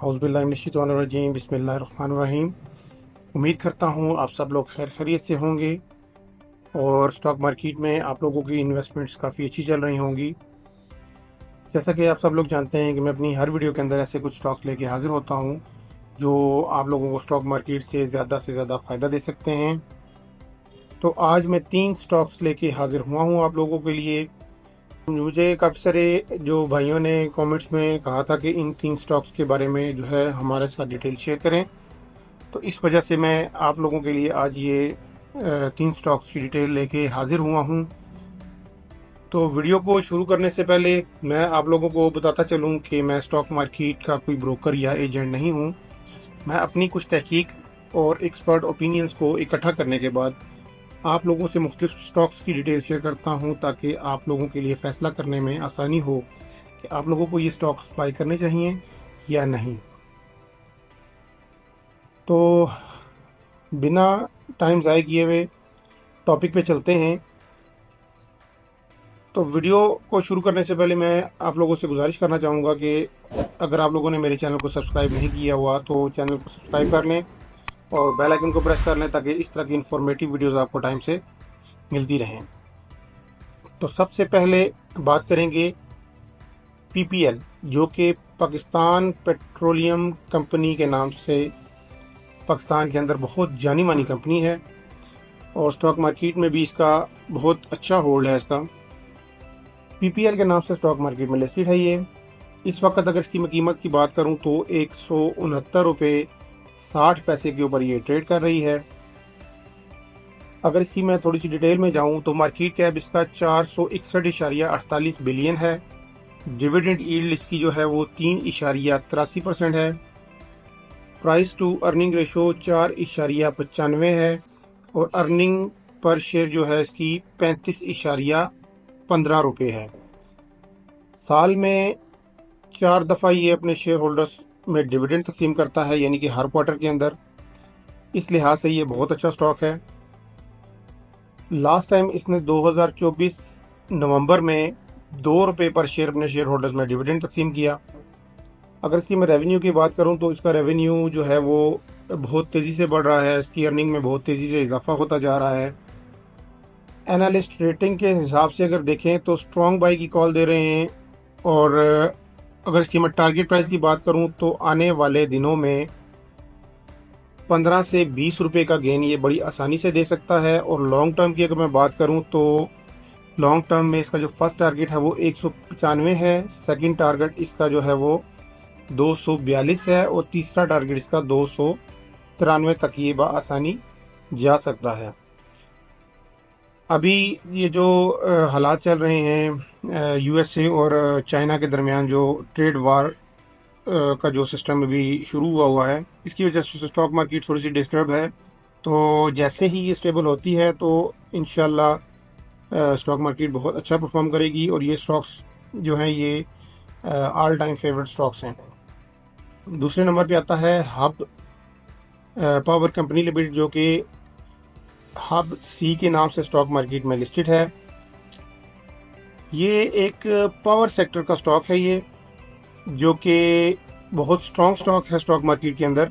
औज़ुबिल्लाहिमिनश्शैतानिर्रजीम बिस्मिल्लाहिर्रहमानिर्रहीम। उम्मीद करता हूँ आप सब लोग खैर खैरियत से होंगे और स्टॉक मार्केट में आप लोगों की इन्वेस्टमेंट्स काफ़ी अच्छी चल रही होंगी। जैसा कि आप सब लोग जानते हैं कि मैं अपनी हर वीडियो के अंदर ऐसे कुछ स्टॉक्स लेके हाज़िर होता हूँ जो आप लोगों को स्टॉक मार्केट से ज़्यादा फ़ायदा दे सकते हैं। तो आज मैं 3 स्टॉक्स लेके हाज़िर हुआ हूँ आप लोगों के लिए। मुझे काफ़ी सारे जो भाइयों ने कमेंट्स में कहा था कि इन 3 स्टॉक्स के बारे में जो है हमारे साथ डिटेल शेयर करें, तो इस वजह से मैं आप लोगों के लिए आज ये 3 स्टॉक्स की डिटेल लेके हाजिर हुआ हूँ। तो वीडियो को शुरू करने से पहले मैं आप लोगों को बताता चलूँ कि मैं स्टॉक मार्केट का कोई ब्रोकर या एजेंट नहीं हूँ। मैं अपनी कुछ तहकीक और एक्सपर्ट ओपिनियंस को इकट्ठा करने के बाद आप लोगों से मुख्तलिफ स्टॉक्स की डिटेल शेयर करता हूं ताकि आप लोगों के लिए फ़ैसला करने में आसानी हो कि आप लोगों को ये स्टॉक्स बाय करने चाहिए या नहीं। तो बिना टाइम ज़ाय किए हुए टॉपिक पे चलते हैं। तो वीडियो को शुरू करने से पहले मैं आप लोगों से गुजारिश करना चाहूँगा कि अगर आप लोगों ने मेरे चैनल को सब्सक्राइब नहीं किया हुआ तो चैनल को सब्सक्राइब कर लें और बेल आइकन को प्रेस कर लें ताकि इस तरह की इंफॉर्मेटिव वीडियोज़ आपको टाइम से मिलती रहें। तो सबसे पहले बात करेंगे पीपीएल, जो कि पाकिस्तान पेट्रोलियम कंपनी के नाम से पाकिस्तान के अंदर बहुत जानी मानी कंपनी है और स्टॉक मार्केट में भी इसका बहुत अच्छा होल्ड है। इसका पीपीएल के नाम से स्टॉक मार्केट में लिस्टेड है ये। इस वक्त अगर इसकी मैं कीमत की बात करूं तो 169 रुपये 60 पैसे के ऊपर ये ट्रेड कर रही है। अगर इसकी मैं थोड़ी सी डिटेल में जाऊं तो मार्केट कैप इसका 461.48 बिलियन है। डिविडेंड यील्ड इसकी जो है वो 3.83% है। प्राइस टू अर्निंग रेशो 4.95 है और अर्निंग पर शेयर जो है इसकी 35.15 रुपये है। साल में 4 दफ़ा ये अपने शेयर होल्डर्स में डिविडेंड तकसीम करता है, यानी कि हर क्वार्टर के अंदर। इस लिहाज से ये बहुत अच्छा स्टॉक है। लास्ट टाइम इसने 2024 नवंबर में 2 रुपये पर शेयर अपने शेयर होल्डर्स में डिविडेंड तकसीम किया। अगर इसकी मैं रेवेन्यू की बात करूं तो इसका रेवेन्यू जो है वो बहुत तेज़ी से बढ़ रहा है। इसकी अर्निंग में बहुत तेज़ी से इजाफा होता जा रहा है। एनालिस्ट रेटिंग के हिसाब से अगर देखें तो स्ट्रॉन्ग बाई की कॉल दे रहे हैं और अगर इसकी मैं टारगेट प्राइस की बात करूं तो आने वाले दिनों में 15 से 20 रुपये का गेन ये बड़ी आसानी से दे सकता है। और लॉन्ग टर्म की अगर मैं बात करूं तो लॉन्ग टर्म में इसका जो फर्स्ट टारगेट है वो 195 है, सेकंड टारगेट इसका जो है वो 242 है और तीसरा टारगेट इसका 293 तक ये आसानी जा सकता है। अभी ये जो हालात चल रहे हैं यूएसए और चाइना के दरमियान, जो ट्रेड वार का जो सिस्टम अभी शुरू हुआ है, इसकी वजह से स्टॉक मार्केट थोड़ी सी डिस्टर्ब है। तो जैसे ही ये स्टेबल होती है तो इंशाल्लाह स्टॉक मार्केट बहुत अच्छा परफॉर्म करेगी और ये स्टॉक्स जो हैं ये ऑल टाइम फेवरेट स्टॉक्स हैं। दूसरे नंबर पे आता है हब पावर कंपनी लिमिटेड, जो कि हब सी के नाम से स्टॉक मार्केट में लिस्टेड है। ये एक पावर सेक्टर का स्टॉक है ये, जो कि बहुत स्ट्रॉन्ग स्टॉक है स्टॉक मार्केट के अंदर।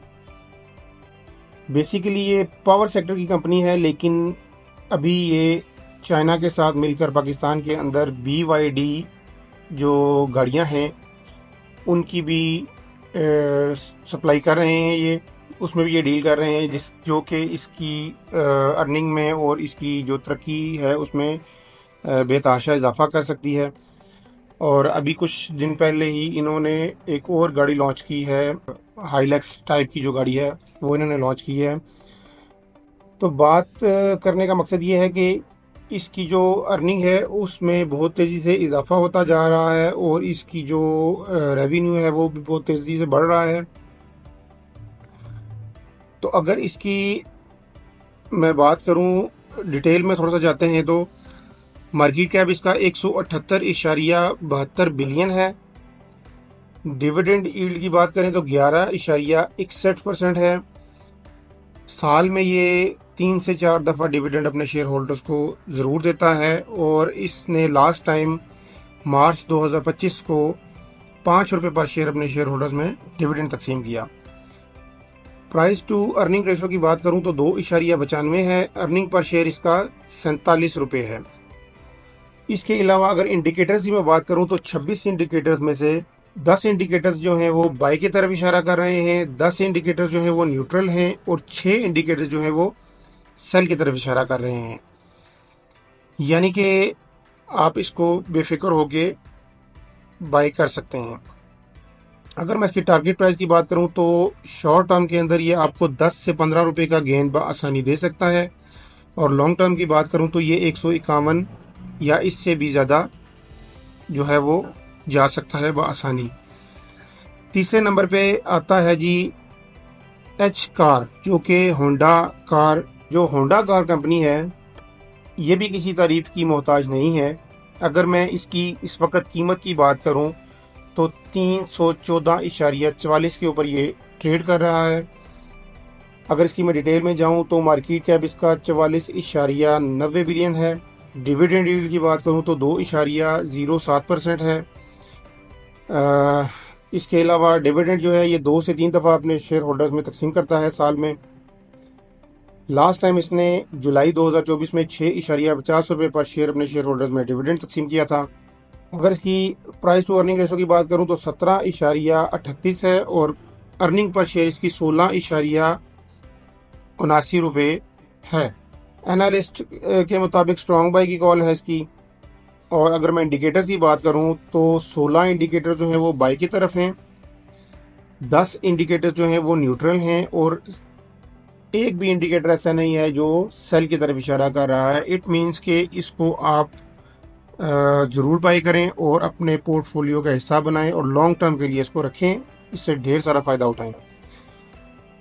बेसिकली ये पावर सेक्टर की कंपनी है, लेकिन अभी ये चाइना के साथ मिलकर पाकिस्तान के अंदर BYD जो गाड़ियां हैं उनकी भी सप्लाई कर रहे हैं, ये उसमें भी ये डील कर रहे हैं, जो कि इसकी अर्निंग में और इसकी जो तरक्की है उसमें बेतहाशा इजाफा कर सकती है। और अभी कुछ दिन पहले ही इन्होंने एक और गाड़ी लॉन्च की है, हाइलक्स टाइप की जो गाड़ी है वो इन्होंने लॉन्च की है। तो बात करने का मकसद ये है कि इसकी जो अर्निंग है उसमें बहुत तेज़ी से इजाफा होता जा रहा है और इसकी जो रेवेन्यू है वो भी बहुत तेज़ी से बढ़ रहा है। तो अगर इसकी मैं बात करूं डिटेल में थोड़ा सा जाते हैं तो मार्केट कैप इसका 178.72 बिलियन है। डिविडेंड यील्ड की बात करें तो 11.61% है। साल में ये 3 से 4 दफ़ा डिविडेंड अपने शेयर होल्डर्स को ज़रूर देता है और इसने लास्ट टाइम मार्च 2025 को 5 रुपये पर शेयर अपने शेयर होल्डर्स में डिविडेंड तकसीम किया। प्राइस टू अर्निंग रेशो की बात करूं तो 2.95 है। अर्निंग पर शेयर इसका 47 रुपये है। इसके अलावा अगर इंडिकेटर्स की मैं बात करूं तो 26 इंडिकेटर्स में से 10 इंडिकेटर्स जो हैं वो बाई की तरफ इशारा कर रहे हैं, 10 इंडिकेटर्स जो हैं वो न्यूट्रल हैं और 6 इंडिकेटर्स जो हैं वो सेल की तरफ इशारा कर रहे हैं। यानी कि आप इसको बेफिक्र होके बाई कर सकते हैं। अगर मैं इसकी टारगेट प्राइस की बात करूं तो शॉर्ट टर्म के अंदर ये आपको 10 से 15 रुपये का गेन बआसानी दे सकता है और लॉन्ग टर्म की बात करूं तो ये 151 या इससे भी ज़्यादा जो है वो जा सकता है बआसानी। तीसरे नंबर पे आता है जी एच कार, जो कि होंडा कार कंपनी है, ये भी किसी तारीफ की मोहताज नहीं है। अगर मैं इसकी इस वक्त कीमत की बात करूं तो 314.44 के ऊपर ये ट्रेड कर रहा है। अगर इसकी मैं डिटेल में जाऊं तो मार्केट कैप इसका 44.90 बिलियन है। डिविडेंड यील्ड की बात करूं तो 2.07% है। इसके अलावा डिविडेंड जो है ये 2 से 3 दफ़ा अपने शेयर होल्डर्स में तकसीम करता है साल में। लास्ट टाइम इसने जुलाई 2024 में 6.50 रुपये पर शेयर अपने शेयर होल्डर्स में डिविडेंड तकसीम किया था। अगर इसकी प्राइस टू अर्निंग रेशो की बात करूं तो 17.38 है और अर्निंग पर शेयर इसकी 16.79 रुपये है। एनालिस्ट के मुताबिक स्ट्रॉन्ग बाई की कॉल है इसकी। और अगर मैं इंडिकेटर्स की बात करूं तो 16 इंडिकेटर जो हैं वो बाई की तरफ हैं, 10 इंडिकेटर्स जो हैं वो न्यूट्रल हैं और एक भी इंडिकेटर ऐसा नहीं है जो सेल की तरफ इशारा कर रहा है। इट मीन्स कि इसको आप ज़रूर बाई करें और अपने पोर्टफोलियो का हिस्सा बनाएं और लॉन्ग टर्म के लिए इसको रखें, इससे ढेर सारा फ़ायदा उठाएं।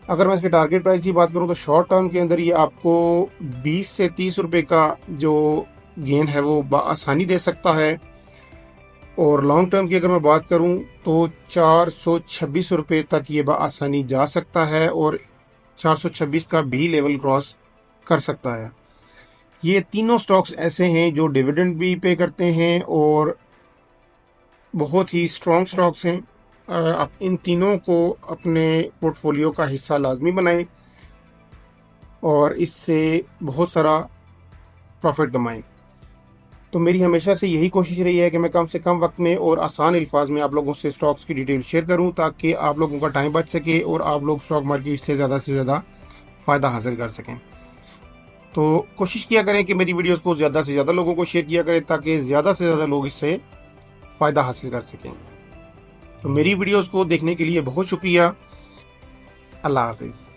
अगर मैं इसके टारगेट प्राइस की बात करूं तो शॉर्ट टर्म के अंदर ये आपको 20 से 30 रुपये का जो गेन है वो बआसानी दे सकता है और लॉन्ग टर्म की अगर मैं बात करूं तो 426 रुपये तक ये बआसानी जा सकता है और 426 का भी लेवल क्रॉस कर सकता है। ये तीनों स्टॉक्स ऐसे हैं जो डिविडेंड भी पे करते हैं और बहुत ही स्ट्रॉन्ग स्टॉक्स हैं। आप इन तीनों को अपने पोर्टफोलियो का हिस्सा लाजमी बनाएं और इससे बहुत सारा प्रॉफिट कमाएं। तो मेरी हमेशा से यही कोशिश रही है कि मैं कम से कम वक्त में और आसान अल्फाज में आप लोगों से स्टॉक्स की डिटेल शेयर करूं ताकि आप लोगों का टाइम बच सके और आप लोग स्टॉक मार्केट से ज़्यादा फ़ायदा हासिल कर सकें। तो कोशिश किया करें कि मेरी वीडियोस को ज़्यादा से ज़्यादा लोगों को शेयर किया करें ताकि ज़्यादा से ज़्यादा लोग इससे फ़ायदा हासिल कर सकें। तो मेरी वीडियोस को देखने के लिए बहुत शुक्रिया। अल्लाह हाफिज़।